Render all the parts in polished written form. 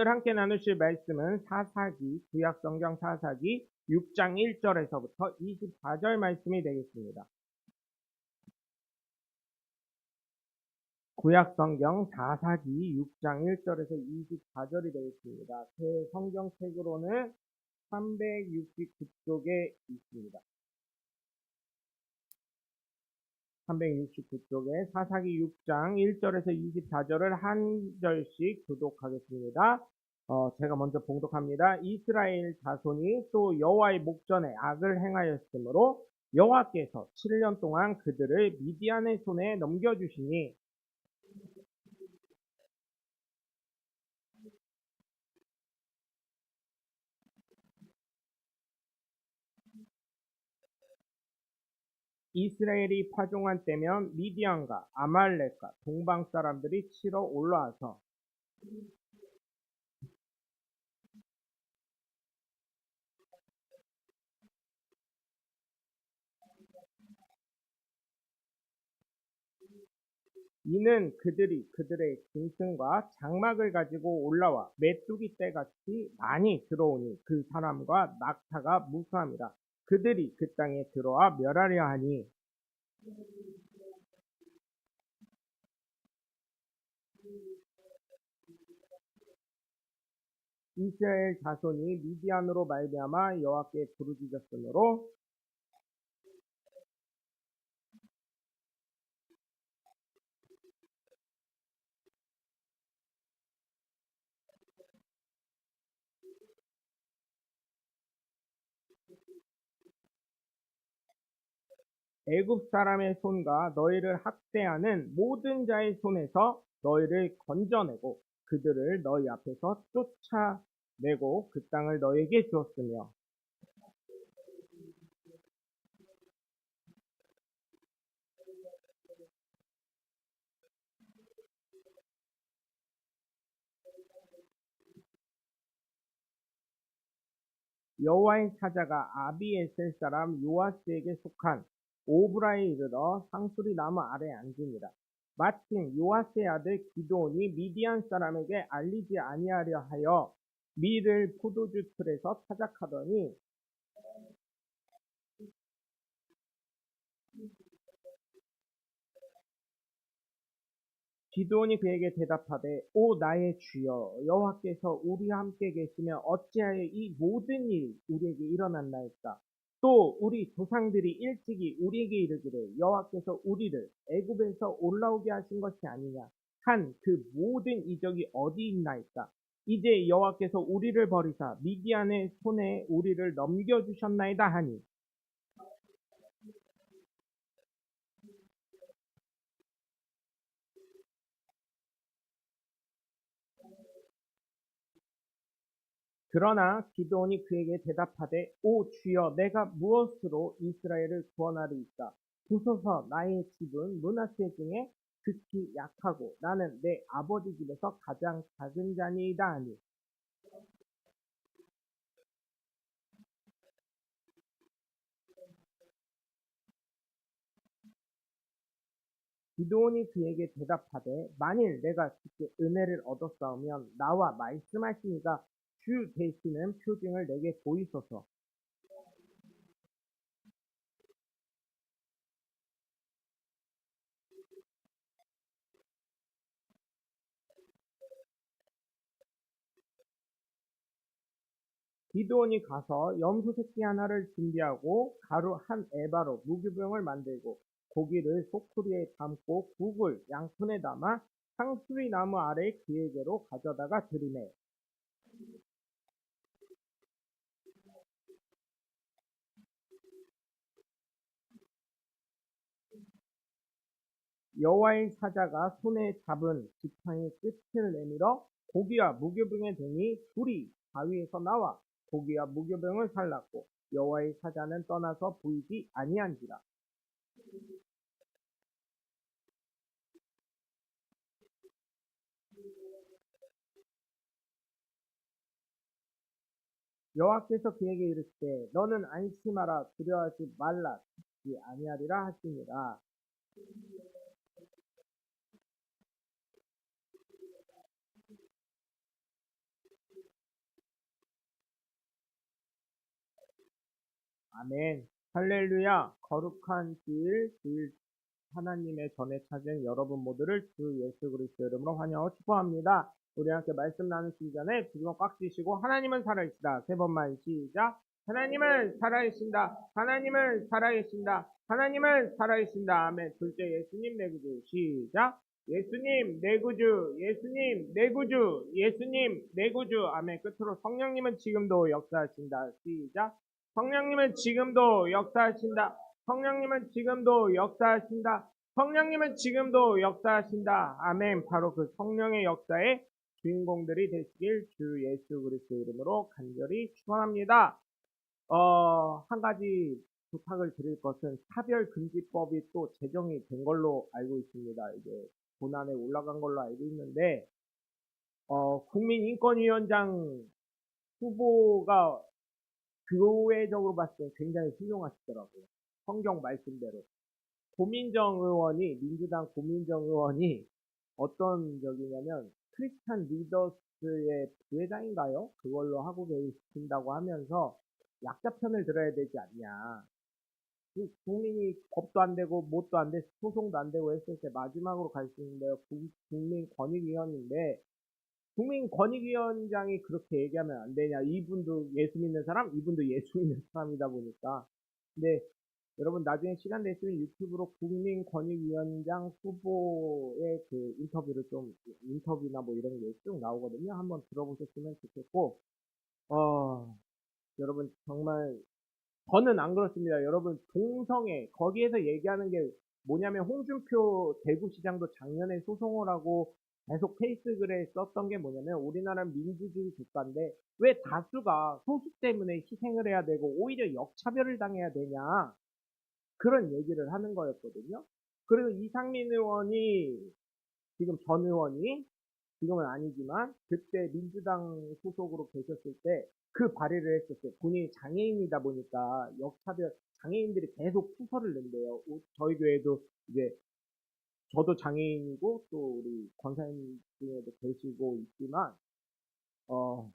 오늘 함께 나누실 말씀은 사사기, 구약성경 사사기 6장 1절에서부터 24절 말씀이 되겠습니다. 구약성경 사사기 6장 1절에서 24절이 되겠습니다. 제 성경책으로는 369쪽에 있습니다. 369쪽에 사사기 6장 1절에서 24절을 한 절씩 교독하겠습니다. 제가 먼저 봉독합니다. 이스라엘 자손이 또 여호와의 목전에 악을 행하였으므로 여호와께서 7년 동안 그들을 미디안의 손에 넘겨주시니 이스라엘이 파종한 때면 미디안과 아말렉과 동방 사람들이 치러 올라와서 이는 그들이 그들의 짐승과 장막을 가지고 올라와 메뚜기 떼같이 많이 들어오니 그 사람과 낙타가 무수함이라. 그들이 그 땅에 들어와 멸하려 하니 이스라엘 자손이 미디안으로 말미암아 여호와께 부르짖었으므로 애굽 사람의 손과 너희를 학대하는 모든 자의 손에서 너희를 건져내고 그들을 너희 앞에서 쫓아내고 그 땅을 너희에게 주었으며 여호와의 사자가 아비에셀 사람 요아스에게 속한 오브라에 이르러 상수리 나무 아래 앉으니라. 마침 요아스의 아들 기드온이 미디안 사람에게 알리지 아니하려 하여 밀을 포도주 틀에서 타작하더니 기드온이 그에게 대답하되 오 나의 주여 여호와께서 우리와 함께 계시며 어찌하여 이 모든 일이 우리에게 일어났나이까. 또 우리 조상들이 일찍이 우리에게 이르기를 여호와께서 우리를 애굽에서 올라오게 하신 것이 아니냐 한 그 모든 이적이 어디 있나이까. 이제 여호와께서 우리를 버리사 미디안의 손에 우리를 넘겨주셨나이다 하니 그러나 기드온이 그에게 대답하되 오 주여 내가 무엇으로 이스라엘을 구원하리이까. 보소서 나의 집은 므낫세 중에 극히 약하고 나는 내 아버지 집에서 가장 작은 자니이다 하니 기드온이 그에게 대답하되 만일 내가 주께 은혜를 얻었사오면 나와 말씀하시니가 주 되시는 표징을 내게 보이소서. 기드온이 가서 염소 새끼 하나를 준비하고 가루 한 에바로 무교병을 만들고 고기를 소쿠리에 담고 국을 양푼에 담아 상수리 나무 아래 그에게로 가져다가 드리매 여호와의 사자가 손에 잡은 지팡이 끝을 내밀어 고기와 무교병에 대니 불이 바위에서 나와 고기와 무교병을 살랐고 여호와의 사자는 떠나서 보이지 아니한지라. 여호와께서 그에게 이르시되 너는 안심하라 두려워하지 말라 죽지 아니하리라 하시니라. 아멘. 할렐루야. 거룩한 주일 하나님의 전에 찾은 여러분 모두를 주 예수 그리스도 이름으로 환영하고 축복합니다. 우리 함께 말씀 나누시기 전에 비번 꽉 쥐시고 하나님은 살아계시다. 세 번만 시작. 하나님은 살아계신다. 하나님은 살아계신다. 하나님은 살아계신다. 아멘. 둘째 예수님 내 구주 시작. 예수님 내 구주, 예수님 내 구주, 예수님 내 구주. 아멘. 끝으로 성령님은 지금도 역사하신다. 시작. 성령님은 지금도 역사하신다. 성령님은 지금도 역사하신다. 성령님은 지금도 역사하신다. 아멘. 바로 그 성령의 역사의 주인공들이 되시길 주 예수 그리스도 이름으로 간절히 축원합니다. 한 가지 부탁을 드릴 것은 차별금지법이 또 제정이 된 걸로 알고 있습니다. 이제 본안에 올라간 걸로 알고 있는데, 국민인권위원장 후보가 교회적으로 봤을 때 굉장히 훌륭하시더라고요. 성경 말씀대로. 민주당 고민정 의원이 어떤 적이냐면, 크리스찬 리더스의 부회장인가요? 그걸로 하고 계신다고 하면서 약자 편을 들어야 되지 않냐. 국민이 법도 안 되고, 뭣도 안 돼, 소송도 안 되고 했을 때 마지막으로 갈 수 있는데요. 국민권익위원인데, 국민권익위원장이 그렇게 얘기하면 안 되냐. 이분도 예수 믿는 사람, 이분도 예수 믿는 사람이다 보니까. 근데 여러분 나중에 시간 되시면 유튜브로 국민권익위원장 후보의 그 인터뷰나 뭐 이런 게 쭉 나오거든요. 한번 들어보셨으면 좋겠고, 여러분 정말 저는 안 그렇습니다. 여러분 거기에서 얘기하는 게 뭐냐면 홍준표 대구시장도 작년에 소송을 하고 계속 페이스글에 썼던 게 뭐냐면 우리나라는 민주주의 국가인데 왜 다수가 소수 때문에 희생을 해야 되고 오히려 역차별을 당해야 되냐 그런 얘기를 하는 거였거든요. 그리고 이상민 의원이 지금 전 의원이 지금은 아니지만 그때 민주당 소속으로 계셨을 때 그 발의를 했었어요. 본인이 장애인이다 보니까 역차별 장애인들이 계속 투서를 낸대요. 저희 교회도 이제 저도 장애인이고 또 우리 권사님 중에도 계시고 있지만 어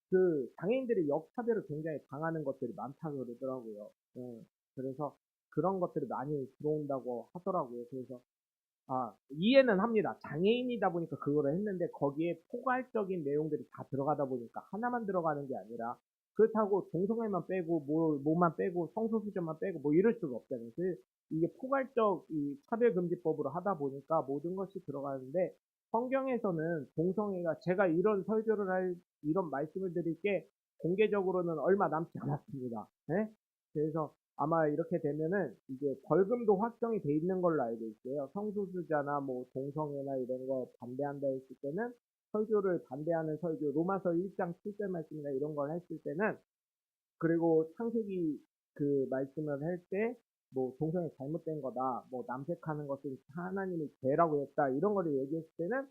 그 장애인들이 역차별을 굉장히 당하는 것들이 많다고 그러더라고요. 그래서 그런 것들이 많이 들어온다고 하더라고요. 그래서 이해는 합니다. 장애인이다 보니까 그거를 했는데 거기에 포괄적인 내용들이 다 들어가다 보니까 하나만 들어가는 게 아니라 그렇다고 동성애만 빼고 뭐만 빼고 성소수자만 빼고 뭐 이럴 수가 없잖아요. 이게 포괄적 이 차별금지법으로 하다 보니까 모든 것이 들어가는데 성경에서는 동성애가 제가 이런 말씀을 드릴 게 공개적으로는 얼마 남지 않았습니다. 네? 그래서 아마 이렇게 되면은 이제 벌금도 확정이 돼 있는 걸로 알고 있어요. 성소수자나 뭐 동성애나 이런 거 반대한다 했을 때는 설교를 반대하는 설교, 로마서 1장 7절 말씀이나 이런 걸 했을 때는 그리고 창세기 그 말씀을 할 때 뭐 동성애 잘못된 거다, 뭐 남색하는 것은 하나님이 죄라고 했다 이런 거를 얘기했을 때는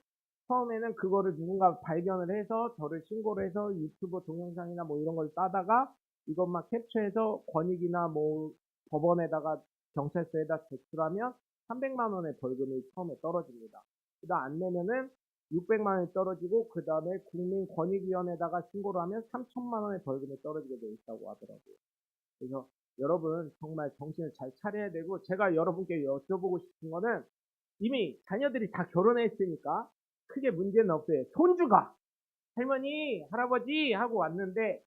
처음에는 그거를 누군가 발견을 해서 저를 신고를 해서 유튜브 동영상이나 뭐 이런 걸 따다가 이것만 캡처해서 권익이나 뭐 법원에다가 경찰서에다 제출하면 300만 원의 벌금이 처음에 떨어집니다. 그다음 안 내면은 600만 원이 떨어지고 그 다음에 국민권익위원회에다가 신고를 하면 3천만 원의 벌금이 떨어지게 돼 있다고 하더라고요. 그래서 여러분 정말 정신을 잘 차려야 되고 제가 여러분께 여쭤보고 싶은 거는 이미 자녀들이 다 결혼했으니까 크게 문제는 없어요. 손주가 할머니, 할아버지 하고 왔는데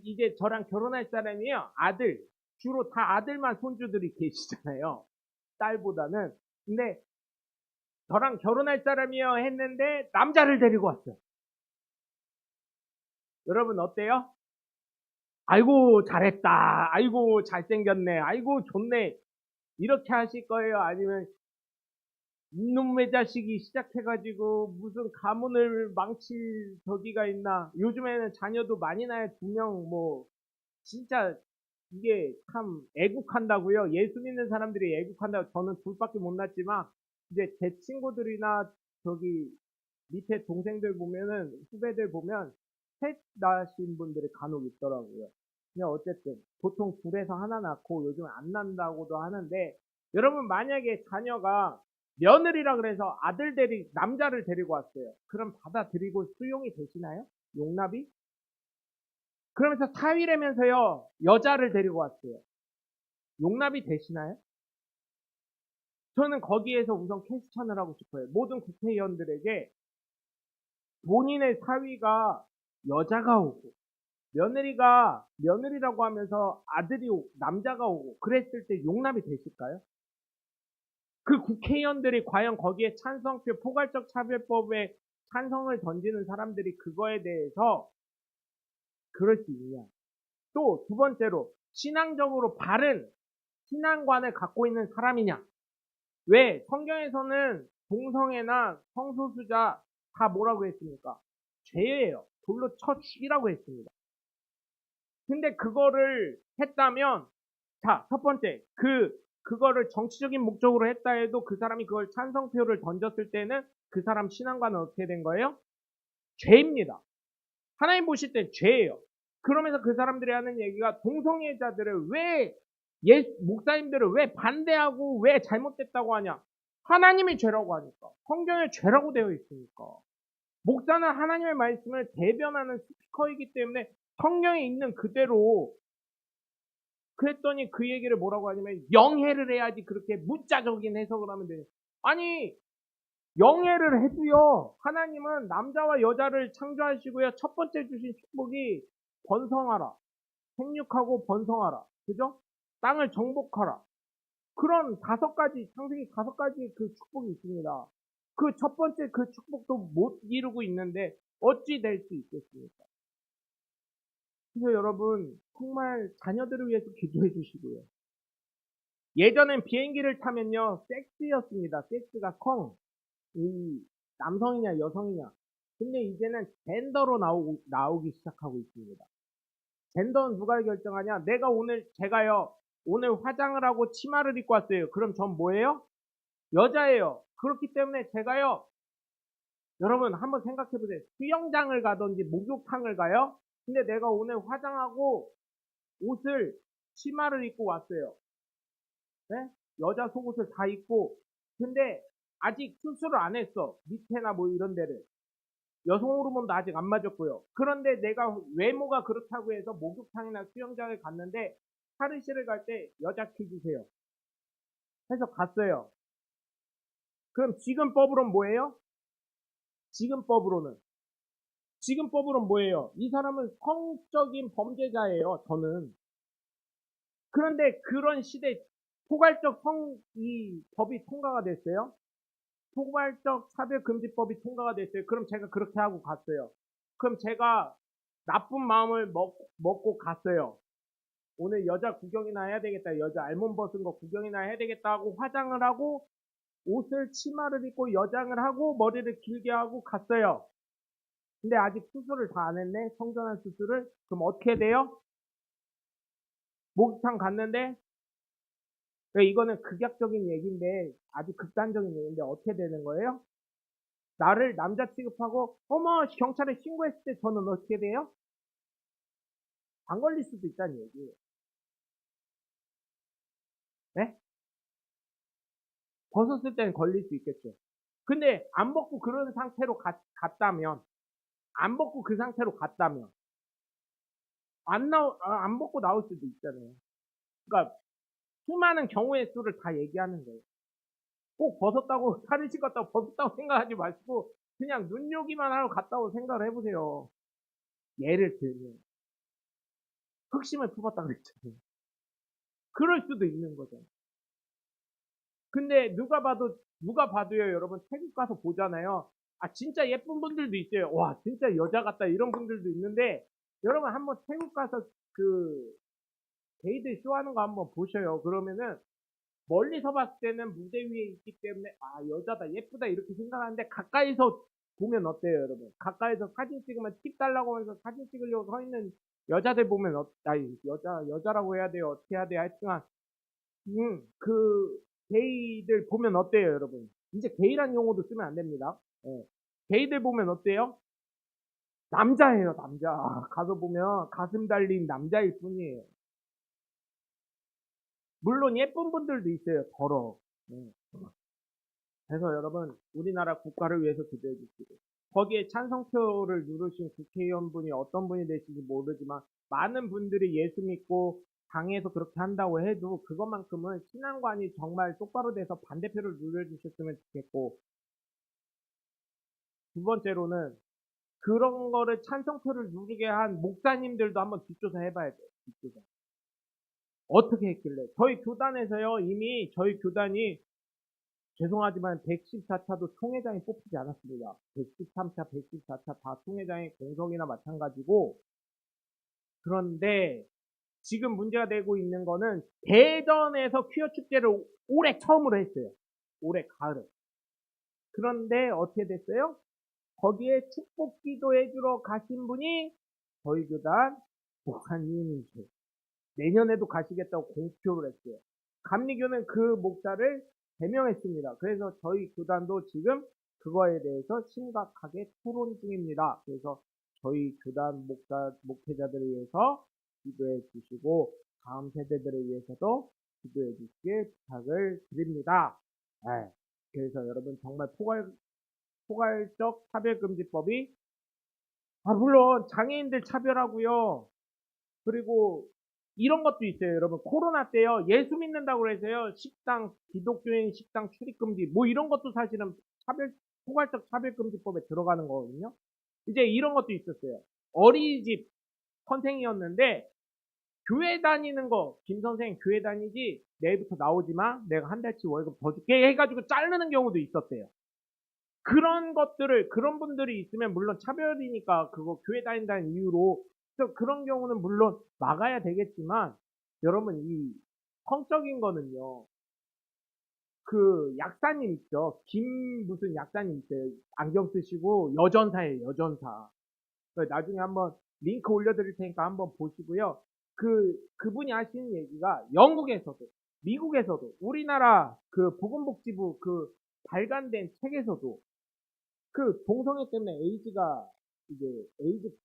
이제 저랑 결혼할 사람이요. 아들. 주로 다 아들만 손주들이 계시잖아요. 딸보다는. 근데 저랑 결혼할 사람이요 했는데 남자를 데리고 왔어요. 여러분 어때요? 아이고 잘했다. 아이고 잘생겼네. 아이고 좋네. 이렇게 하실 거예요? 아니면 이놈의 자식이 시작해가지고 무슨 가문을 망칠 저기가 있나? 요즘에는 자녀도 많이 나요. 2명 뭐 진짜 이게 참 애국한다고요. 예수 믿는 사람들이 애국한다고 저는 둘밖에 못 낳지만 이제 제 친구들이나 저기 밑에 동생들 보면은 후배들 보면 셋 낳으신 분들이 간혹 있더라고요. 그냥 어쨌든 보통 둘에서 하나 낳고 요즘 안 난다고도 하는데 여러분 만약에 자녀가 며느리라 그래서 남자를 데리고 왔어요. 그럼 받아들이고 수용이 되시나요? 용납이? 그러면서 사위라면서요, 여자를 데리고 왔어요. 용납이 되시나요? 저는 거기에서 우선 퀘스천을 하고 싶어요. 모든 국회의원들에게 본인의 사위가 여자가 오고, 며느리가, 며느리라고 하면서 아들이 오고, 남자가 오고, 그랬을 때 용납이 되실까요? 그 국회의원들이 과연 거기에 찬성표, 포괄적 차별법에 찬성을 던지는 사람들이 그거에 대해서 그럴 수 있냐. 또 두 번째로, 신앙적으로 바른 신앙관을 갖고 있는 사람이냐. 왜? 성경에서는 동성애나 성소수자 다 뭐라고 했습니까? 죄예요. 돌로 쳐 죽이라고 했습니다. 근데 그거를 했다면, 자, 첫 번째, 그거를 정치적인 목적으로 했다 해도 그 사람이 그걸 찬성표를 던졌을 때는 그 사람 신앙관은 어떻게 된 거예요? 죄입니다. 하나님 보실 땐 죄예요. 그러면서 그 사람들이 하는 얘기가 동성애자들을 왜, 목사님들을 왜 반대하고 왜 잘못됐다고 하냐? 하나님이 죄라고 하니까. 성경에 죄라고 되어 있으니까. 목사는 하나님의 말씀을 대변하는 스피커이기 때문에 성경에 있는 그대로 그랬더니 그 얘기를 뭐라고 하냐면 영해를 해야지 그렇게 문자적인 해석을 하면 돼요. 아니 영해를 해도요. 하나님은 남자와 여자를 창조하시고요. 첫 번째 주신 축복이 번성하라. 생육하고 번성하라. 그죠? 땅을 정복하라. 그런 다섯 가지, 창세기 다섯 가지 그 축복이 있습니다. 그 첫 번째 그 축복도 못 이루고 있는데 어찌 될 수 있겠습니까? 그래서 여러분 정말 자녀들을 위해서 기도해 주시고요. 예전엔 비행기를 타면요 섹스였습니다. 섹스가 이 남성이냐 여성이냐. 근데 이제는 젠더로 나오기 시작하고 있습니다. 젠더는 누가 결정하냐? 제가요 오늘 화장을 하고 치마를 입고 왔어요. 그럼 전 뭐예요? 여자예요. 그렇기 때문에 제가요 여러분 한번 생각해 보세요. 수영장을 가든지 목욕탕을 가요. 근데 내가 오늘 화장하고 치마를 입고 왔어요. 네? 여자 속옷을 다 입고. 근데 아직 수술을 안 했어. 밑에나 뭐 이런 데를. 여성 호르몬도 아직 안 맞았고요. 그런데 내가 외모가 그렇다고 해서 목욕탕이나 수영장을 갔는데 탈의실을 갈 때 여자 키 주세요. 해서 갔어요. 그럼 지금법으로는 뭐예요? 지금법으로는 뭐예요? 이 사람은 성적인 범죄자예요. 저는. 그런데 그런 시대 포괄적 이 법이 통과가 됐어요. 포괄적 차별금지법이 통과가 됐어요. 그럼 제가 그렇게 하고 갔어요. 그럼 제가 나쁜 마음을 먹고 갔어요. 오늘 여자 구경이나 해야 되겠다. 여자 알몸 벗은 거 구경이나 해야 되겠다 하고 화장을 하고 치마를 입고 여장을 하고 머리를 길게 하고 갔어요. 근데 아직 수술을 다 안 했네. 성전환 수술을. 그럼 어떻게 돼요? 목욕탕 갔는데 이거는 극약적인 얘기인데 아주 극단적인 얘기인데 어떻게 되는 거예요? 나를 남자 취급하고 어머 경찰에 신고했을 때 저는 어떻게 돼요? 안 걸릴 수도 있다는 얘기예요. 네? 벗었을 때는 걸릴 수 있겠죠. 근데 안 벗고 그런 상태로 갔다면 안 벗고 그 상태로 갔다면 안 벗고 나올 수도 있잖아요. 그러니까 수많은 경우의 수를 다 얘기하는 거예요. 꼭 벗었다고 탈의실 갔다고 벗었다고 생각하지 마시고 그냥 눈요기만 하러 갔다고 생각을 해보세요. 예를 들면 흑심을 품었다 그랬잖아요. 그럴 수도 있는 거잖아요. 근데 누가 봐도요 여러분 태국 가서 보잖아요. 아 진짜 예쁜 분들도 있어요. 와 진짜 여자 같다 이런 분들도 있는데 여러분 한번 태국 가서 그 게이들 쇼하는 거 한번 보셔요. 그러면은 멀리서 봤을 때는 무대 위에 있기 때문에 아 여자다 예쁘다 이렇게 생각하는데 가까이서 보면 어때요 여러분? 가까이서 사진 찍으면 팁 달라고 하면서 사진 찍으려고 서 있는 여자들 보면 여자라고 해야 돼요 어떻게 해야 돼요 하여튼간 그 게이들 보면 어때요 여러분? 이제 게이란 용어도 쓰면 안 됩니다. 예. 게이들 보면 어때요? 남자예요 남자. 가서 보면 가슴 달린 남자일 뿐이에요. 물론 예쁜 분들도 있어요 더러. 예. 그래서 여러분 우리나라 국가를 위해서 기도해 주시고 거기에 찬성표를 누르신 국회의원분이 어떤 분이 되실지 모르지만 많은 분들이 예수 믿고 당에서 그렇게 한다고 해도 그것만큼은 신앙관이 정말 똑바로 돼서 반대표를 눌러주셨으면 좋겠고, 두 번째로는 그런 거를 찬성표를 누르게 한 목사님들도 한번 뒷조사 해봐야 돼요. 뒷조사. 어떻게 했길래. 저희 교단에서요, 이미 저희 교단이 죄송하지만 114차도 총회장이 뽑히지 않았습니다. 113차, 114차 다 총회장이 공석이나 마찬가지고, 그런데 지금 문제가 되고 있는 거는 대전에서 퀴어 축제를 올해 처음으로 했어요. 올해 가을에. 그런데 어떻게 됐어요? 거기에 축복 기도해주러 가신 분이 저희 교단 목사님이세요. 내년에도 가시겠다고 공표를 했어요. 감리교는 그 목사를 제명했습니다. 그래서 저희 교단도 지금 그거에 대해서 심각하게 토론 중입니다. 그래서 저희 교단 목회자들을 위해서 기도해 주시고 다음 세대들을 위해서도 기도해 주시길 부탁을 드립니다. 네. 그래서 여러분 정말 포괄적 차별금지법이 물론 장애인들 차별하고요. 그리고 이런 것도 있어요. 여러분 코로나 때요. 예수 믿는다고 해서요. 식당 기독교인 식당 출입금지 뭐 이런 것도 사실은 포괄적 차별금지법에 들어가는 거거든요. 이제 이런 것도 있었어요. 어린이집 선생이었는데 교회 다니는 거 김 선생 교회 다니지 내일부터 나오지 마. 내가 한 달치 월급 더 줄게 해가지고 자르는 경우도 있었대요. 그런 분들이 있으면 물론 차별이니까 그거 교회 다닌다는 이유로 그런 경우는 물론 막아야 되겠지만 여러분 이 성적인 거는요. 그 약사님 있죠. 김 무슨 약사님 있어요. 안경 쓰시고 여전사예요. 여전사. 나중에 한번 링크 올려드릴 테니까 한번 보시고요. 그분이 하시는 얘기가 영국에서도 미국에서도 우리나라 그 보건복지부 그 발간된 책에서도 그 동성애 때문에 에이즈가 이제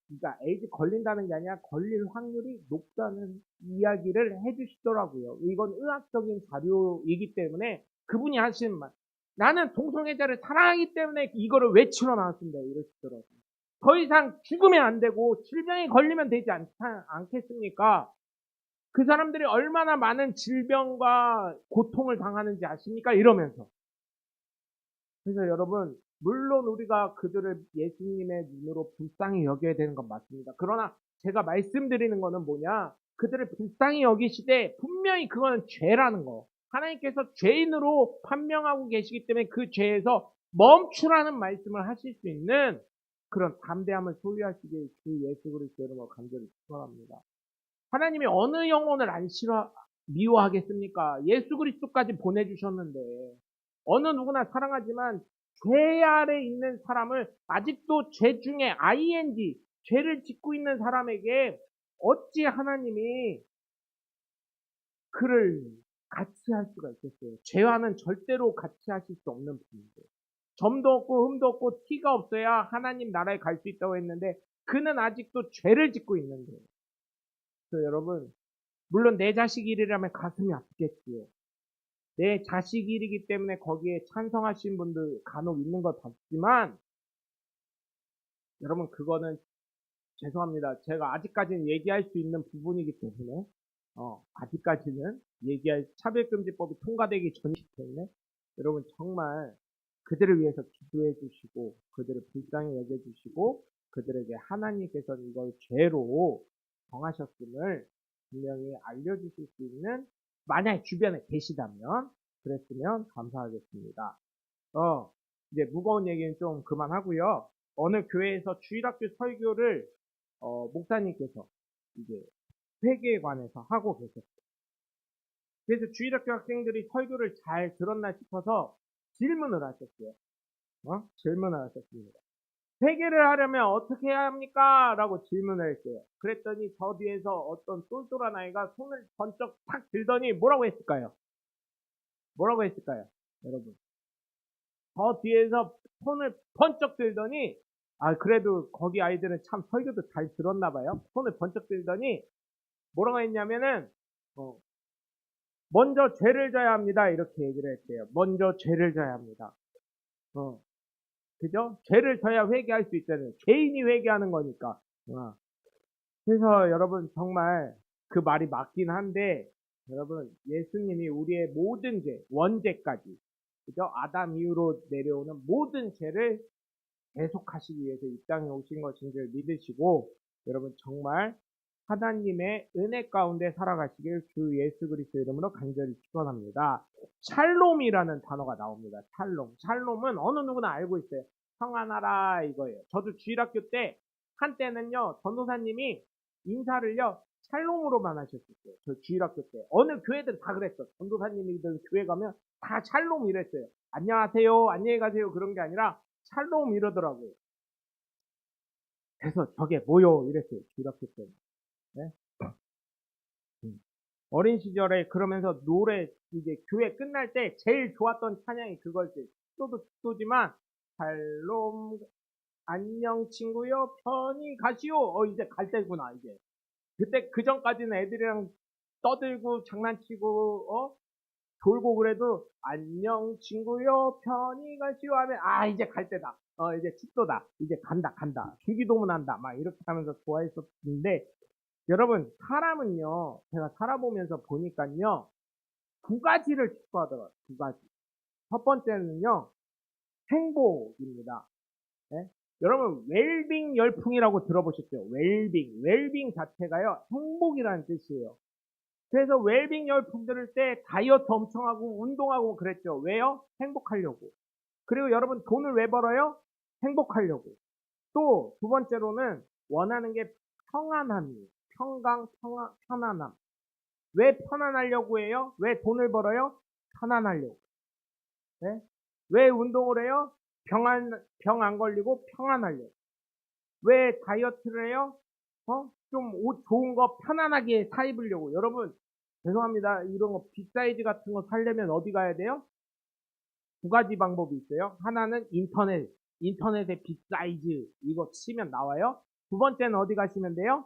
그러니까 에이즈 걸린다는 게 아니라 걸릴 확률이 높다는 이야기를 해주시더라고요. 이건 의학적인 자료이기 때문에 그분이 하시는 말. 나는 동성애자를 사랑하기 때문에 이거를 외치러 나왔습니다. 이러시더라고요. 더 이상 죽으면 안 되고 질병에 걸리면 되지 않겠습니까? 그 사람들이 얼마나 많은 질병과 고통을 당하는지 아십니까? 이러면서. 그래서 여러분 물론 우리가 그들을 예수님의 눈으로 불쌍히 여겨야 되는 건 맞습니다. 그러나 제가 말씀드리는 거는 뭐냐? 그들을 불쌍히 여기시되 분명히 그거는 죄라는 거. 하나님께서 죄인으로 판명하고 계시기 때문에 그 죄에서 멈추라는 말씀을 하실 수 있는 그런 담대함을 소유하시길 주 예수 그리스도 이름으로 간절히 축원합니다. 하나님이 어느 영혼을 안 미워하겠습니까? 예수 그리스도까지 보내주셨는데 어느 누구나 사랑하지만 죄 아래 있는 사람을 아직도 죄 중에 ing 죄를 짓고 있는 사람에게 어찌 하나님이 그를 같이 할 수가 있겠어요? 죄와는 절대로 같이 하실 수 없는 분인데 점도 없고 흠도 없고 티가 없어야 하나님 나라에 갈 수 있다고 했는데 그는 아직도 죄를 짓고 있는데. 그래서 여러분 물론 내 자식 일이라면 가슴이 아프겠지요. 내 자식 일이기 때문에 거기에 찬성하신 분들 간혹 있는 것 같지만 여러분 그거는 죄송합니다. 제가 아직까지는 얘기할 수 있는 부분이기 때문에 아직까지는 얘기할 차별금지법이 통과되기 전이기 때문에 여러분 정말 그들을 위해서 기도해 주시고 그들을 불쌍히 여겨 주시고 그들에게 하나님께서는 이걸 죄로 정하셨음을 분명히 알려주실 수 있는 만약 주변에 계시다면 그랬으면 감사하겠습니다. 이제 무거운 얘기는 좀 그만하고요. 어느 교회에서 주일학교 설교를 목사님께서 이제 회계에 관해서 하고 계셨어요. 그래서 주일학교 학생들이 설교를 잘 들었나 싶어서 질문을 하셨어요. 질문을 하셨습니다. 회계를 하려면 어떻게 해야 합니까? 라고 질문을 했어요. 그랬더니 저 뒤에서 어떤 똘똘한 아이가 손을 번쩍 탁 들더니 뭐라고 했을까요? 뭐라고 했을까요? 여러분. 저 뒤에서 손을 번쩍 들더니 그래도 거기 아이들은 참 설교도 잘 들었나 봐요. 손을 번쩍 들더니 뭐라고 했냐면은 먼저 죄를 져야 합니다. 이렇게 얘기를 했대요. 먼저 죄를 져야 합니다. 그죠? 죄를 져야 회개할 수 있다는 죄인이 회개하는 거니까. 그래서 여러분 정말 그 말이 맞긴 한데 여러분 예수님이 우리의 모든 죄, 원죄까지 그죠? 아담 이후로 내려오는 모든 죄를 계속하시기 위해서 이 땅에 오신 것인 줄 믿으시고 여러분 정말 하나님의 은혜 가운데 살아가시길 주 예수 그리스도 이름으로 간절히 축원합니다. 샬롬이라는 단어가 나옵니다. 샬롬. 샬롬은 어느 누구나 알고 있어요. 평안하라 이거예요. 저도 주일학교 때 한때는요 전도사님이 인사를요 샬롬으로만 하셨었어요. 저 주일학교 때 어느 교회든 다 그랬어. 전도사님이든 교회 가면 다 샬롬 이랬어요. 안녕하세요, 안녕히 가세요 그런 게 아니라 샬롬 이러더라고요. 그래서 저게 뭐요? 이랬어요. 주일학교 때. 네? 어린 시절에 그러면서 노래 이제 교회 끝날 때 제일 좋았던 찬양이 그거였어요. 축도도 축도지만 샬롬 안녕 친구요 편히 가시오. 이제 갈 때구나 이제. 그때 그 전까지는 애들이랑 떠들고 장난치고 돌고 그래도 안녕 친구요 편히 가시오 하면 이제 갈 때다. 이제 축도다. 이제 간다. 주기도문 한다. 막 이렇게 하면서 좋아했었는데 여러분 사람은요 제가 살아보면서 보니까요 두 가지를 추구하더라고요. 두 가지. 첫 번째는요 행복입니다. 네? 여러분 웰빙 열풍이라고 들어보셨죠? 웰빙 자체가요 행복이라는 뜻이에요. 그래서 웰빙 열풍 들을 때 다이어트 엄청 하고 운동하고 그랬죠. 왜요? 행복하려고. 그리고 여러분 돈을 왜 벌어요? 행복하려고. 또 두 번째로는 원하는 게 평안함이에요. 편안함. 왜 편안하려고 해요? 왜 돈을 벌어요? 편안하려고. 네? 왜 운동을 해요? 병 안 걸리고 평안하려고. 왜 다이어트를 해요? 좀 옷 좋은 거 편안하게 사 입으려고. 여러분, 죄송합니다. 이런 거 빅사이즈 같은 거 사려면 어디 가야 돼요? 두 가지 방법이 있어요. 하나는 인터넷에 빅사이즈 이거 치면 나와요. 두 번째는 어디 가시면 돼요?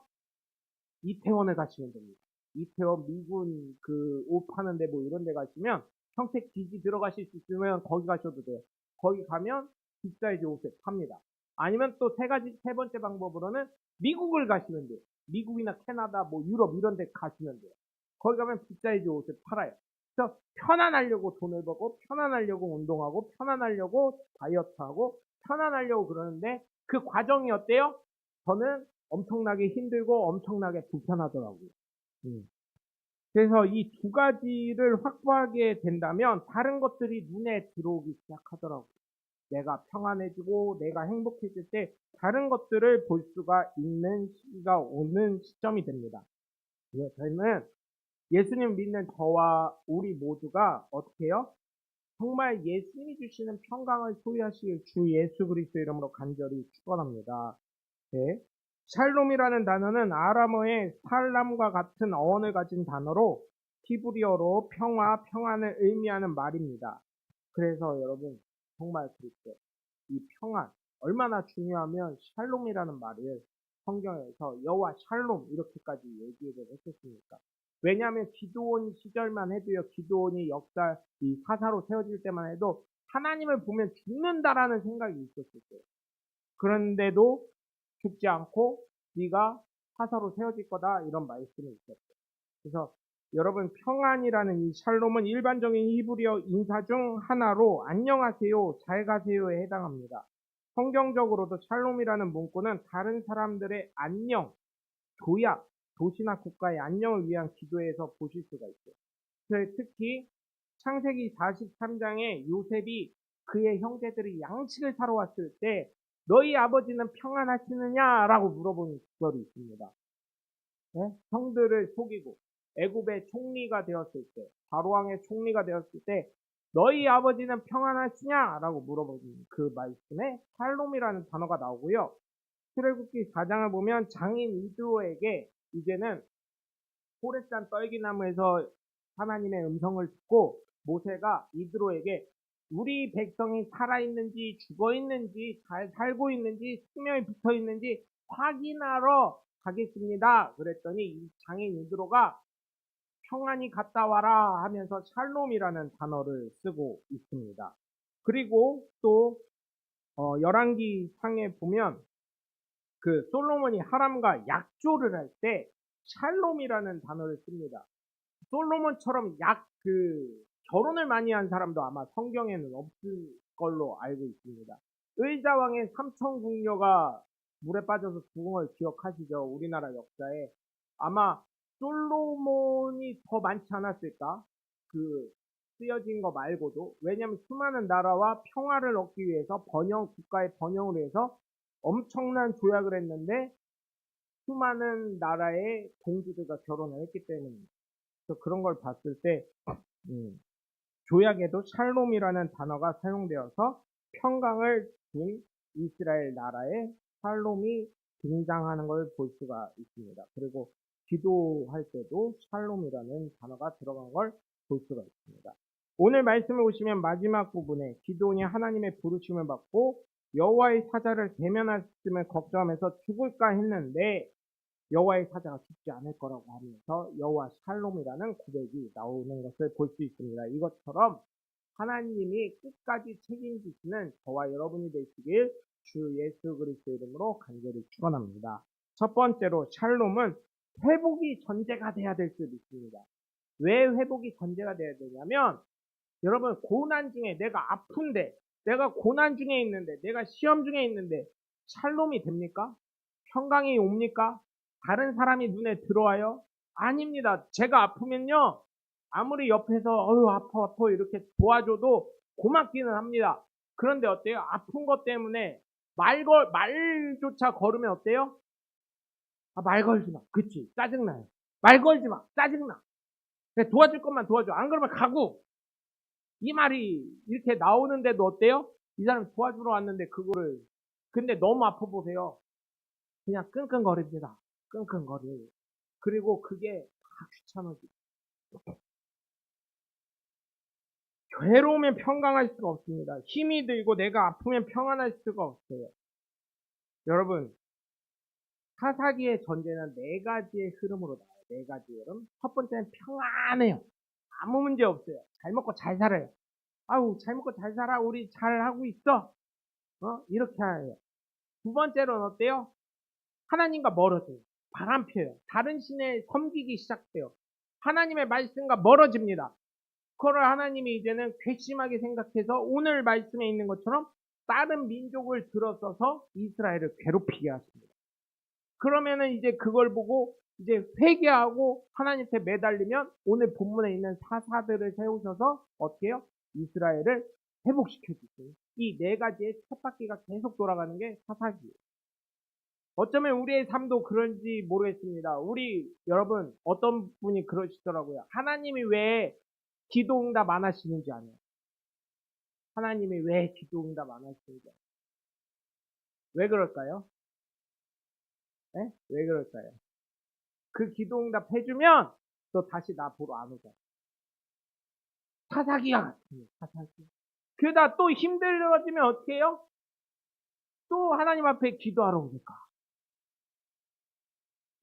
이태원에 가시면 됩니다. 이태원 미군 그 옷 파는데 뭐 이런 데 가시면 평택 기지 들어가실 수 있으면 거기 가셔도 돼요. 거기 가면 빅사이즈 옷을 팝니다. 아니면 또 세 번째 방법으로는 미국을 가시면 돼요. 미국이나 캐나다, 뭐 유럽 이런 데 가시면 돼요. 거기 가면 빅사이즈 옷을 팔아요. 그래서 편안하려고 돈을 벌고, 편안하려고 운동하고, 편안하려고 다이어트하고, 편안하려고 그러는데 그 과정이 어때요? 저는 엄청나게 힘들고 엄청나게 불편하더라고요. 음. 그래서 이 두 가지를 확보하게 된다면 다른 것들이 눈에 들어오기 시작하더라고요. 내가 평안해지고 내가 행복해질 때 다른 것들을 볼 수가 있는 시기가 오는 시점이 됩니다. 그래서 저희는 예수님 믿는 저와 우리 모두가 어떻게 해요? 정말 예수님이 주시는 평강을 소유하실 주 예수 그리스도 이름으로 간절히 축원합니다. 네. 샬롬이라는 단어는 아람어의 살람과 같은 어원을 가진 단어로 히브리어로 평화, 평안을 의미하는 말입니다. 그래서 여러분 정말 그렇죠. 이 평안 얼마나 중요하면 샬롬이라는 말을 성경에서 여호와 샬롬 이렇게까지 얘기를 했었습니까? 왜냐하면 기드온 시절만 해도요. 기드온이 역사 이 사사로 세워질 때만 해도 하나님을 보면 죽는다라는 생각이 있었어요. 그런데도 죽지 않고 네가 사사로 세워질 거다 이런 말씀이 있었어요. 그래서 여러분 평안이라는 이 샬롬은 일반적인 히브리어 인사 중 하나로 안녕하세요, 잘 가세요에 해당합니다. 성경적으로도 샬롬이라는 문구는 다른 사람들의 안녕, 조약, 도시나 국가의 안녕을 위한 기도에서 보실 수가 있어요. 특히 창세기 43장에 요셉이 그의 형제들이 양식을 사러 왔을 때 너희 아버지는 평안하시느냐라고 물어보는 구절이 있습니다. 네? 형들을 속이고 애굽의 총리가 되었을 때 바로왕의 총리가 되었을 때 너희 아버지는 평안하시냐라고 물어보는 그 말씀에 샬롬이라는 단어가 나오고요. 출애굽기 4장을 보면 장인 이드로에게 이제는 호렙산 떨기나무에서 하나님의 음성을 듣고 모세가 이드로에게 우리 백성이 살아있는지 죽어있는지 잘 살고 있는지 생명이 붙어있는지 확인하러 가겠습니다. 그랬더니 이 장인 이드로가 평안히 갔다 와라 하면서 샬롬이라는 단어를 쓰고 있습니다. 그리고 또 열왕기 상에 보면 그 솔로몬이 하람과 약조를 할 때 샬롬이라는 단어를 씁니다. 솔로몬처럼 결혼을 많이 한 사람도 아마 성경에는 없을 걸로 알고 있습니다. 의자왕의 삼천궁녀가 물에 빠져서 죽은 걸 기억하시죠? 우리나라 역사에. 아마 솔로몬이 더 많지 않았을까? 쓰여진 거 말고도. 왜냐면 수많은 나라와 평화를 얻기 위해서 국가의 번영을 위해서 엄청난 조약을 했는데 수많은 나라의 공주들과 결혼을 했기 때문입니다. 그래서 그런 걸 봤을 때 조약에도 샬롬이라는 단어가 사용되어서 평강을 준 이스라엘 나라에 샬롬이 등장하는 걸 볼 수가 있습니다. 그리고 기도할 때도 샬롬이라는 단어가 들어간 걸 볼 수가 있습니다. 오늘 말씀을 보시면 마지막 부분에 기도원이 하나님의 부르심을 받고 여호와의 사자를 대면했음을 걱정하면서 죽을까 했는데 여호와의 사자가 죽지 않을 거라고 하면서 여호와 샬롬이라는 고백이 나오는 것을 볼 수 있습니다. 이것처럼 하나님이 끝까지 책임지시는 저와 여러분이 되시길 주 예수 그리스도 이름으로 간절히 축원합니다. 첫 번째로 샬롬은 회복이 전제가 돼야 될 수 있습니다. 왜 회복이 전제가 돼야 되냐면 여러분 고난 중에 내가 아픈데 내가 고난 중에 있는데 내가 시험 중에 있는데 샬롬이 됩니까? 평강이 옵니까? 다른 사람이 눈에 들어와요? 아닙니다. 제가 아프면요 아무리 옆에서 아파 이렇게 도와줘도 고맙기는 합니다. 그런데 어때요? 아픈 것 때문에 말조차 걸으면 어때요? 말 걸지 마. 그치? 짜증나요. 말 걸지 마. 짜증나. 도와줄 것만 도와줘. 안 그러면 가고. 이 말이 이렇게 나오는데도 어때요? 이 사람 도와주러 왔는데 근데 너무 아파 보세요. 그냥 끙끙거립니다. 끙끙거려요. 그리고 그게 다 귀찮아지고. 괴로우면 평강할 수가 없습니다. 힘이 들고 내가 아프면 평안할 수가 없어요. 여러분, 사사기의 전제는 네 가지의 흐름으로 나와요. 네 가지의 흐름. 첫 번째는 평안해요. 아무 문제 없어요. 잘 먹고 잘 살아요. 아우, 잘 먹고 잘 살아. 우리 잘 하고 있어. 이렇게 해요. 두 번째로는 어때요? 하나님과 멀어져요. 바람 펴요. 다른 신에 섬기기 시작돼요. 하나님의 말씀과 멀어집니다. 그걸 하나님이 이제는 괘씸하게 생각해서 오늘 말씀에 있는 것처럼 다른 민족을 들어서서 이스라엘을 괴롭히게 하십니다. 그러면은 이제 그걸 보고 이제 회개하고 하나님께 매달리면 오늘 본문에 있는 사사들을 세우셔서 어떻게 해요? 이스라엘을 회복시켜 주세요. 이 네 가지의 쳇바퀴가 계속 돌아가는 게 사사기예요. 어쩌면 우리의 삶도 그런지 모르겠습니다. 우리 여러분 어떤 분이 그러시더라고요. 하나님이 왜 기도응답 안 하시는지 아냐. 하나님이 왜 기도응답 안 하시는지 아냐. 왜 그럴까요? 네? 왜 그럴까요? 그 기도응답 해주면 또 다시 나 보러 안 오잖아. 사사기야 같은 사사기. 그러다 또 힘들어지면 어떻게 해요? 또 하나님 앞에 기도하러 오니까.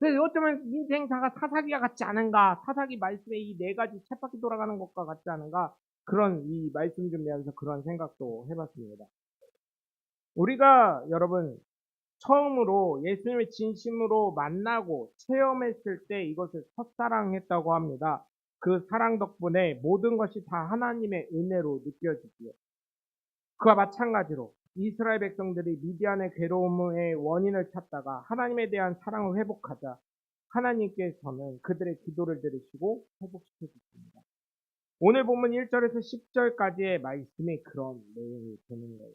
그래서 어쩌면 인생사가 사사기와 같지 않은가, 사사기 말씀에 이 네 가지 쳇바퀴 돌아가는 것과 같지 않은가, 그런 이 말씀 준비하면서 그런 생각도 해봤습니다. 우리가 여러분 처음으로 예수님을 진심으로 만나고 체험했을 때 이것을 첫사랑했다고 합니다. 그 사랑 덕분에 모든 것이 다 하나님의 은혜로 느껴지지요. 그와 마찬가지로 이스라엘 백성들이 미디안의 괴로움의 원인을 찾다가 하나님에 대한 사랑을 회복하자 하나님께서는 그들의 기도를 들으시고 회복시켜 주십니다. 오늘 본문 1절에서 10절까지의 말씀이 그런 내용이 되는 거예요.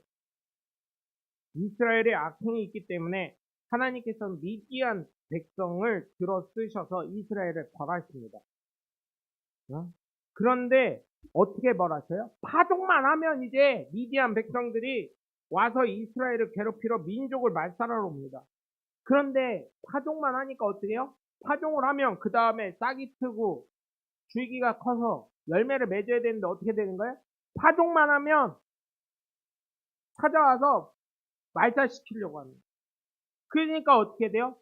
이스라엘의 악행이 있기 때문에 하나님께서는 미디안 백성을 들어 쓰셔서 이스라엘을 벌하십니다. 그런데 어떻게 벌하셔요? 파종만 하면 이제 미디안 백성들이 와서 이스라엘을 괴롭히러 민족을 말살하러 옵니다. 그런데 파종만 하니까 어떻게 해요? 파종을 하면 그 다음에 싹이 트고 줄기가 커서 열매를 맺어야 되는데 어떻게 되는 거예요? 파종만 하면 찾아와서 말살시키려고 합니다. 그러니까 어떻게 돼요?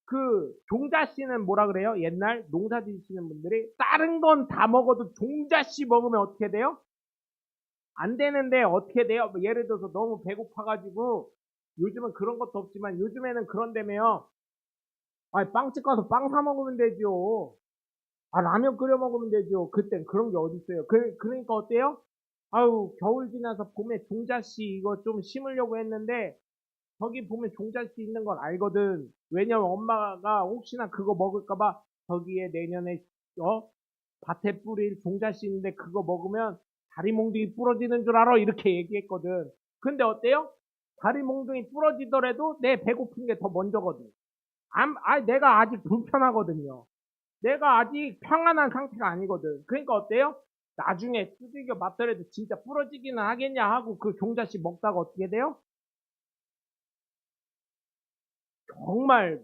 그 종자씨는 뭐라 그래요? 옛날 농사 지으시는 분들이 다른 건 다 먹어도 종자씨 먹으면 어떻게 돼요? 안 되는데 어떻게 돼요? 예를 들어서 너무 배고파가지고 요즘은 그런 것도 없지만 요즘에는 그런다며요. 아니, 빵집 가서 빵 사 먹으면 되죠. 아, 라면 끓여 먹으면 되죠. 그땐 그런 게 어딨어요. 그러니까 어때요? 아유, 겨울 지나서 봄에 종자씨 이거 좀 심으려고 했는데, 저기 보면 종자씨 있는 걸 알거든. 왜냐면 엄마가 혹시나 그거 먹을까봐 저기에 내년에, 밭에 뿌릴 종자씨 있는데 그거 먹으면 다리 몽둥이 부러지는 줄 알아. 이렇게 얘기했거든. 근데 어때요? 다리 몽둥이 부러지더라도 내 배고픈 게 더 먼저거든. 내가 아직 불편하거든요. 내가 아직 평안한 상태가 아니거든. 그러니까 어때요? 나중에 두들겨 맞더라도 진짜 부러지기는 하겠냐 하고 그 종자씨 먹다가 어떻게 돼요? 정말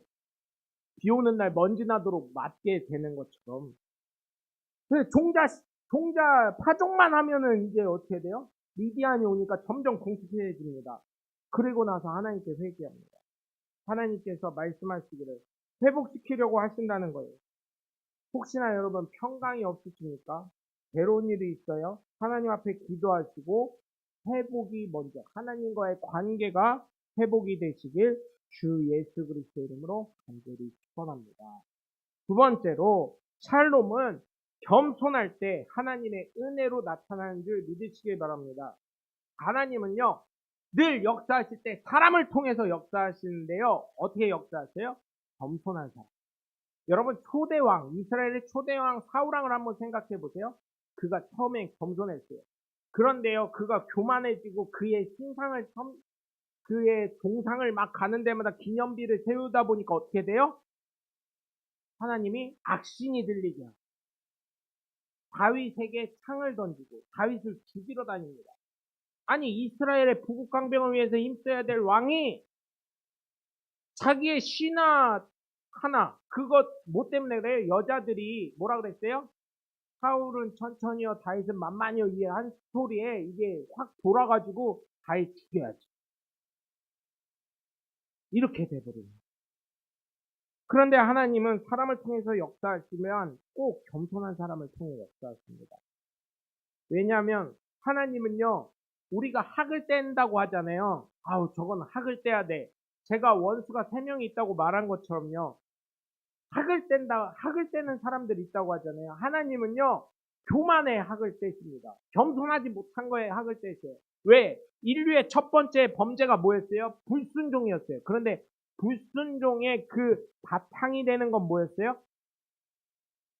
비 오는 날 먼지 나도록 맞게 되는 것처럼. 그래서 파종만 하면은 이제 어떻게 돼요? 미디안이 오니까 점점 공식해집니다. 그리고 나서 하나님께 회개합니다. 하나님께서 말씀하시기를 회복시키려고 하신다는 거예요. 혹시나 여러분 평강이 없으십니까? 괴로운 일이 있어요? 하나님 앞에 기도하시고 회복이 먼저 하나님과의 관계가 회복이 되시길 주 예수 그리스도 이름으로 간절히 축원합니다. 두 번째로 샬롬은 겸손할 때 하나님의 은혜로 나타나는 줄 믿으시길 바랍니다. 하나님은요 늘 역사하실 때 사람을 통해서 역사하시는데요. 어떻게 역사하세요? 겸손한 사람. 여러분 초대왕 이스라엘의 초대왕 사울왕을 한번 생각해 보세요. 그가 처음에 겸손했어요. 그런데요 그가 교만해지고 그의 동상을 막 가는 데마다 기념비를 세우다 보니까 어떻게 돼요? 하나님이 악신이 들리게 하고 다윗에게 창을 던지고 다윗을 죽이러 다닙니다. 아니 이스라엘의 부국강병을 위해서 힘써야 될 왕이 자기의 신하 하나 그것 뭐 때문에 그래요? 여자들이 뭐라 그랬어요? 사울은 천천히요 다윗은 만만히요 이 한 스토리에 이게 확 돌아가지고 다윗 죽여야지 이렇게 돼버려요. 그런데 하나님은 사람을 통해서 역사하시면 꼭 겸손한 사람을 통해 역사하십니다. 왜냐하면 하나님은요 우리가 학을 뗀다고 하잖아요. 아우 저건 학을 떼야 돼. 제가 원수가 3명이 있다고 말한 것처럼요. 학을 떼는 사람들이 있다고 하잖아요. 하나님은요, 교만의 학을 떼십니다. 겸손하지 못한 거에 학을 떼세요. 왜? 인류의 첫 번째 범죄가 뭐였어요? 불순종이었어요. 그런데 불순종의 그 바탕이 되는 건 뭐였어요?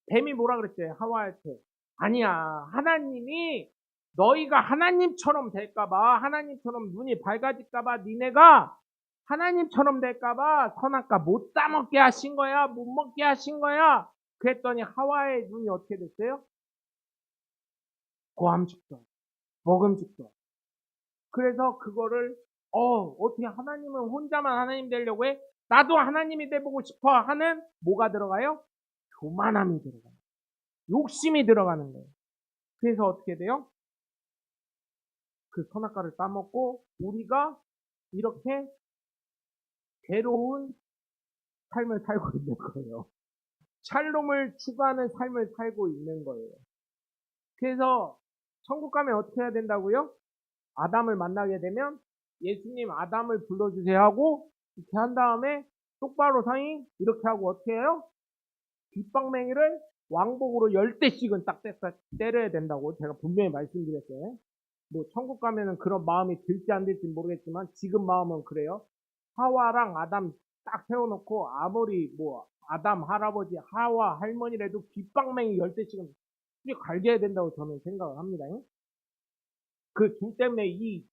뱀이 뭐라 그랬어요? 하와한테. 아니야. 하나님이 너희가 하나님처럼 될까봐, 하나님처럼 눈이 밝아질까봐 니네가 하나님처럼 될까봐 선악과 못 따먹게 하신 거야, 못 먹게 하신 거야. 그랬더니 하와의 눈이 어떻게 됐어요? 고함죽도, 먹음죽도. 그래서 그거를 어떻게 하나님은 혼자만 하나님 되려고 해? 나도 하나님이 돼보고 싶어 하는 뭐가 들어가요? 교만함이 들어가요. 욕심이 들어가는 거예요. 그래서 어떻게 돼요? 그 선악과를 따먹고 우리가 이렇게 괴로운 삶을 살고 있는 거예요. 샬롬을 추구하는 삶을 살고 있는 거예요. 그래서 천국 가면 어떻게 해야 된다고요? 아담을 만나게 되면 예수님 아담을 불러주세요 하고 이렇게 한 다음에 똑바로 상의 이렇게 하고 어떻게 해요? 빗방맹이를 왕복으로 10대씩은 딱 때려야 된다고 제가 분명히 말씀드렸어요. 뭐 천국 가면은 그런 마음이 들지 안 들지 모르겠지만 지금 마음은 그래요. 하와랑 아담 딱 세워놓고 아무리 뭐 아담 할아버지 하와 할머니라도 빗방맹이 10대씩은 갈겨야 된다고 저는 생각을 합니다. 그 둘 때문에 이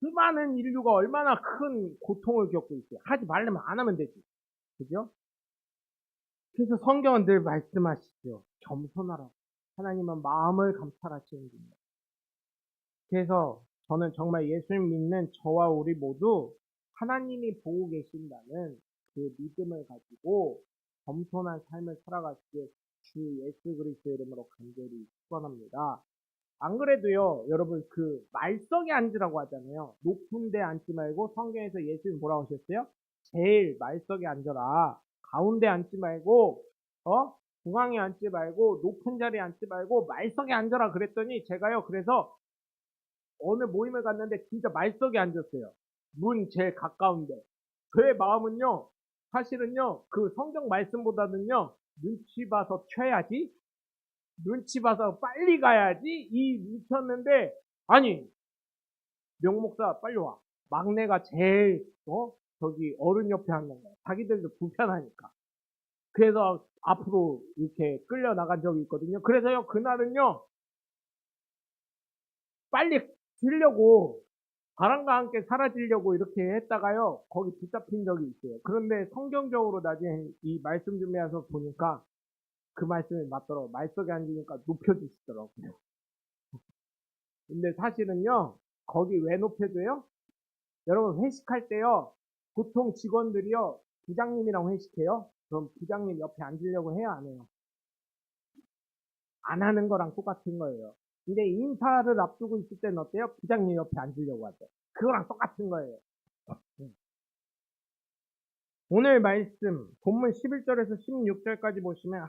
수많은 인류가 얼마나 큰 고통을 겪고 있어요. 하지 말려면 안 하면 되지. 그죠? 그래서 성경은 늘 말씀하시죠. 겸손하라고. 하나님은 마음을 감찰하시는 분이에요. 그래서 저는 정말 예수님 믿는 저와 우리 모두 하나님이 보고 계신다는 그 믿음을 가지고 겸손한 삶을 살아가시길 주 예수 그리스도 이름으로 간절히 축원합니다. 안 그래도요, 여러분 그 말석에 앉으라고 하잖아요. 높은 데 앉지 말고 성경에서 예수님 뭐라고 하셨어요? 제일 말석에 앉아라. 가운데 앉지 말고 중앙에 앉지 말고 높은 자리에 앉지 말고 말석에 앉아라 그랬더니 제가요 그래서 어느 모임을 갔는데 진짜 말석에 앉았어요. 문 제일 가까운데. 저의 마음은요, 사실은요, 그 성경 말씀보다는요, 눈치 봐서 튀어야지, 눈치 봐서 빨리 가야지, 이 뭉쳤는데, 아니, 명목사 빨리 와. 막내가 제일, 저기 어른 옆에 앉는 거야. 자기들도 불편하니까. 그래서 앞으로 이렇게 끌려 나간 적이 있거든요. 그래서요, 그날은요, 빨리 들려고, 바람과 함께 사라지려고 이렇게 했다가요, 거기 붙잡힌 적이 있어요. 그런데 성경적으로 나중에 이 말씀 준비해서 보니까 그 말씀이 맞더라고요. 말석에 앉으니까 높여주시더라고요. 근데 사실은요, 거기 왜 높여줘요? 여러분 회식할 때요, 보통 직원들이요, 부장님이랑 회식해요. 그럼 부장님 옆에 앉으려고 해요, 안 해요? 안 하는 거랑 똑같은 거예요. 근데 인사를 앞두고 있을 때는 어때요? 부장님 옆에 앉으려고 하죠. 그거랑 똑같은 거예요. 오늘 말씀, 본문 11절에서 16절까지 보시면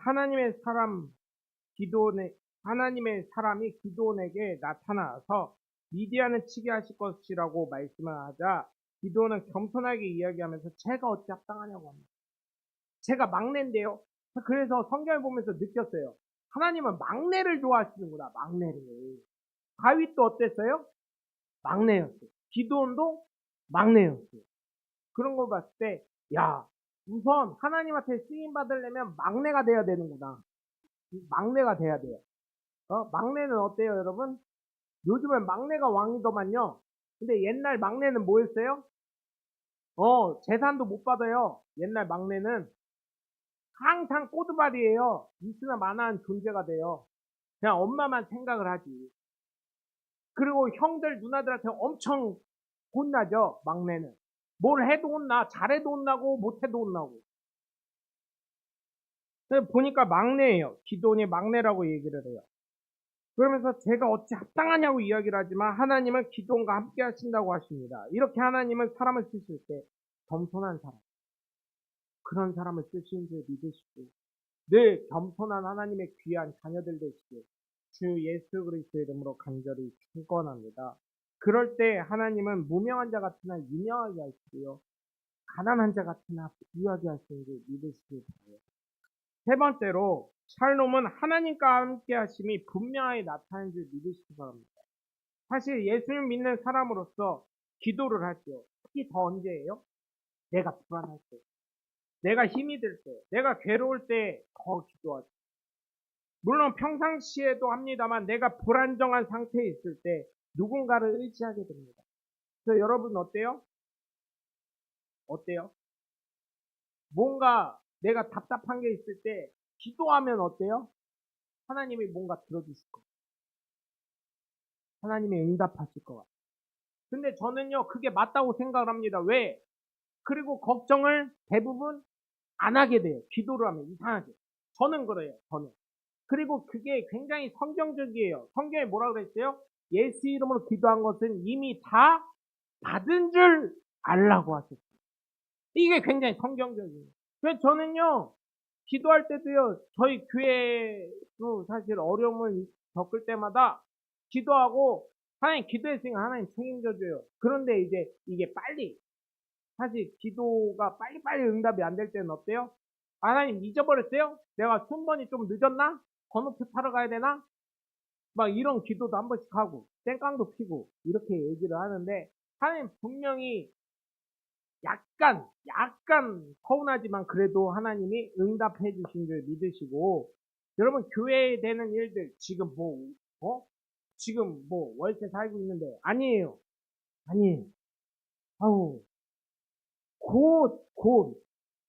기도원의, 하나님의 사람이 기도원에게 나타나서 미디안을 치게 하실 것이라고 말씀을 하자 기도원은 겸손하게 이야기하면서 제가 어찌 합당하냐고 합니다. 제가 막내인데요. 그래서 성경을 보면서 느꼈어요. 하나님은 막내를 좋아하시는구나. 막내를. 다윗도 어땠어요? 막내였어요. 기도원도 막내였어요. 그런 걸 봤을 때, 야, 우선 하나님한테 쓰임 받으려면 막내가 돼야 되는구나. 막내가 돼야 돼요. 막내는 어때요, 여러분? 요즘은 막내가 왕이더만요. 근데 옛날 막내는 뭐였어요? 재산도 못 받아요. 옛날 막내는 항상 꼬드발이에요. 있으나 마나한 존재가 돼요. 그냥 엄마만 생각을 하지. 그리고 형들, 누나들한테 엄청 혼나죠, 막내는. 뭘 해도 혼나, 잘해도 혼나고, 못해도 혼나고. 그래서 보니까 막내예요. 기도원이 막내라고 얘기를 해요. 그러면서 제가 어찌 합당하냐고 이야기를 하지만 하나님은 기도원과 함께 하신다고 하십니다. 이렇게 하나님은 사람을 쓰실 때 겸손한 사람, 그런 사람을 쓰시는 줄 믿으시고 늘 겸손한 하나님의 귀한 자녀들 되시길 주 예수 그리스도의 이름으로 간절히 축원합니다. 그럴 때 하나님은 무명한 자 같으나 유명하게 하시고요. 가난한 자 같으나 부유하게 하시는 줄 믿으시길 바라요. 세 번째로 샬롬은 하나님과 함께 하심이 분명하게 나타나는 줄 믿으시기 바랍니다. 사실 예수를 믿는 사람으로서 기도를 하죠. 특히 더 언제예요? 내가 불안할 때, 내가 힘이 들 때, 내가 괴로울 때 더 기도하죠. 물론 평상시에도 합니다만 내가 불안정한 상태에 있을 때 누군가를 의지하게 됩니다. 그래서 여러분 어때요? 어때요? 뭔가 내가 답답한 게 있을 때 기도하면 어때요? 하나님이 뭔가 들어주실 거예요. 하나님이 응답하실 것 같아요. 근데 저는요, 그게 맞다고 생각을 합니다. 왜? 그리고 걱정을 대부분 안 하게 돼요. 기도를 하면 이상하게. 저는 그래요. 저는. 그리고 그게 굉장히 성경적이에요. 성경에 뭐라 그랬어요? 예수 이름으로 기도한 것은 이미 다 받은 줄 알라고 하셨어요. 이게 굉장히 성경적이에요. 그래서 저는요, 기도할 때도요, 저희 교회도 사실 어려움을 겪을 때마다 기도하고, 하나님 기도했으니까 하나님 책임져줘요. 그런데 이제 이게 빨리, 사실 기도가 빨리빨리 응답이 안 될 때는 어때요? 하나님 잊어버렸어요? 내가 순번이 좀 늦었나? 번호표 타러 가야 되나? 막 이런 기도도 한 번씩 하고, 땡깡도 피고, 이렇게 얘기를 하는데, 하나님 분명히 약간 서운하지만 그래도 하나님이 응답해 주신 줄 믿으시고, 여러분 교회에 되는 일들, 지금 뭐 월세 살고 있는데, 아니에요. 아니에요. 아우, 곧.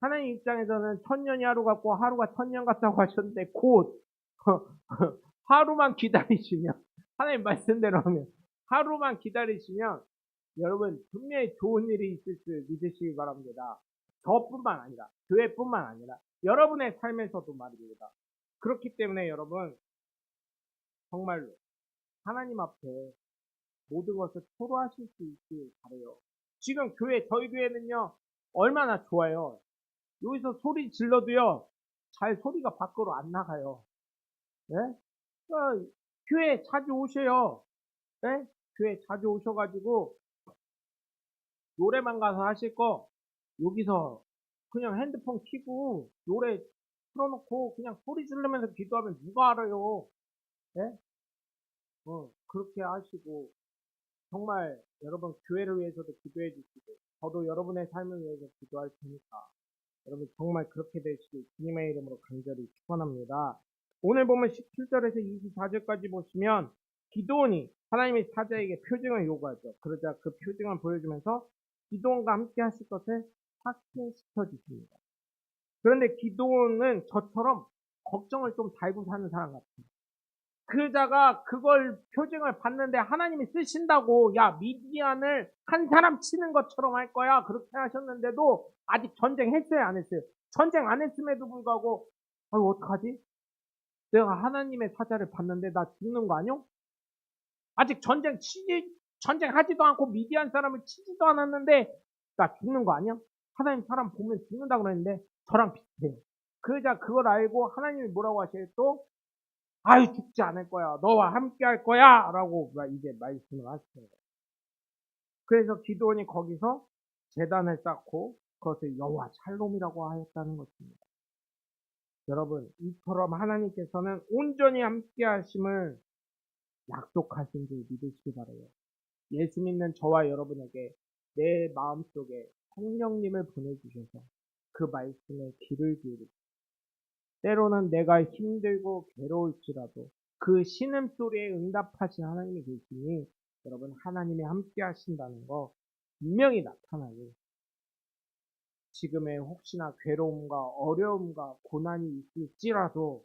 하나님 입장에서는 천년이 하루 같고 하루가 천년 같다고 하셨는데, 하루만 기다리시면, 하나님 말씀대로 하면, 하루만 기다리시면, 여러분, 분명히 좋은 일이 있을 줄 믿으시기 바랍니다. 저뿐만 아니라, 교회뿐만 아니라, 여러분의 삶에서도 말입니다. 그렇기 때문에 여러분, 정말로, 하나님 앞에 모든 것을 토로하실 수 있길 바라요. 지금 저희 교회는요, 얼마나 좋아요. 여기서 소리 질러도요, 잘 소리가 밖으로 안 나가요. 네? 교회 자주 오셔요. 네? 교회 자주 오셔가지고 노래방 가서 하실 거 여기서 그냥 핸드폰 켜고 노래 틀어놓고 그냥 소리 지르면서 기도하면 누가 알아요? 예? 그렇게 하시고 정말 여러분 교회를 위해서도 기도해 주시고 저도 여러분의 삶을 위해서 기도할 테니까 여러분 정말 그렇게 되시길 주님의 이름으로 간절히 축원합니다. 오늘 보면 17절에서 24절까지 보시면 기도원이 하나님의 사자에게 표징을 요구하죠. 그러자 그 표징을 보여주면서 기도원과 함께 하실 것을 확신시켜 주십니다. 그런데 기도원은 저처럼 걱정을 좀 달고 사는 사람 같아요. 그자가 그걸 표징을 봤는데 하나님이 쓰신다고 야 미디안을 한 사람 치는 것처럼 할 거야 그렇게 하셨는데도 아직 전쟁했어요 안 했어요? 전쟁 안 했음에도 불구하고 아유 어떡하지? 내가 하나님의 사자를 봤는데 나 죽는 거 아니요? 아직 전쟁하지도 않고 미디안 사람을 치지도 않았는데 나 죽는 거 아니야? 하나님 사람 보면 죽는다 그랬는데 저랑 비슷해요. 그자 그걸 알고 하나님이 뭐라고 하셔요 또? 아유 죽지 않을 거야. 너와 함께 할 거야. 라고 이제 말씀을 하시는 거예요. 그래서 기도원이 거기서 제단을 쌓고 그것을 여호와 샬롬이라고 하였다는 것입니다. 여러분 이처럼 하나님께서는 온전히 함께 하심을 약속하신 줄 믿으시기 바라요. 예수 믿는 저와 여러분에게 내 마음속에 성령님을 보내주셔서 그 말씀에 귀를 기울이고 때로는 내가 힘들고 괴로울지라도 그 신음소리에 응답하신 하나님이 계시니 여러분 하나님이 함께 하신다는 거 분명히 나타나요. 지금의 혹시나 괴로움과 어려움과 고난이 있을지라도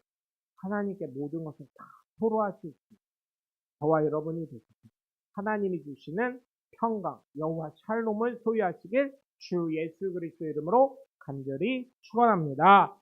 하나님께 모든 것을 다 토로하실 수 있습니다. 저와 여러분이 되시고 하나님이 주시는 평강, 여호와 샬롬을 소유하시길 주 예수 그리스도 이름으로 간절히 축원합니다.